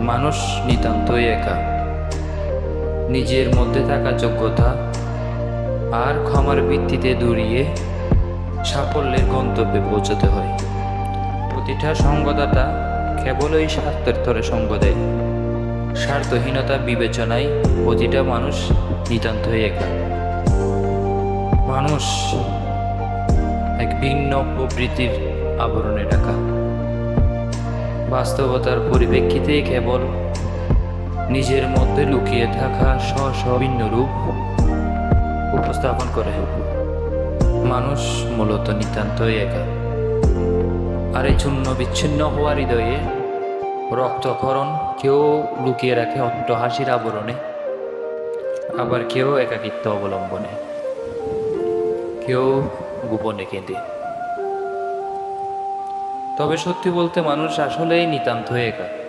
মানুষ নিতান্তই একা। নিজের মধ্যে থাকা যোগ্যতা আর ক্ষমার ভিত্তিতে দৌড়িয়ে সাফল্যের গন্তব্যে পৌঁছতে হয়। প্রতিটা সঙ্গদাতা কেবলই স্বার্থের তরে সঙ্গ দেয়। স্বার্থহীনতা বিবেচনায় প্রতিটা মানুষ নিতান্তই একা। মানুষ এক ভিন্ন প্রবৃত্তির আবরণে ঢাকা। বাস্তবতার পরিপ্রেক্ষিতে কেবল নিজের মধ্যে লুকিয়ে থাকা ভিন্ন রূপ উপস্থাপন করে। মানুষ মূলত নিতান্তই একা। আর এই চূর্ণ বিচ্ছিন্ন হওয়া হৃদয়ে রক্তক্ষরণ কেউ লুকিয়ে রাখে অট্ট হাসির আবরণে, আবার কেউ একাকিত্ব অবলম্বনে, কেউ গোপনে কেঁদে। তবে সত্যি বলতে মানুষ আসলেই নিতান্তই একা।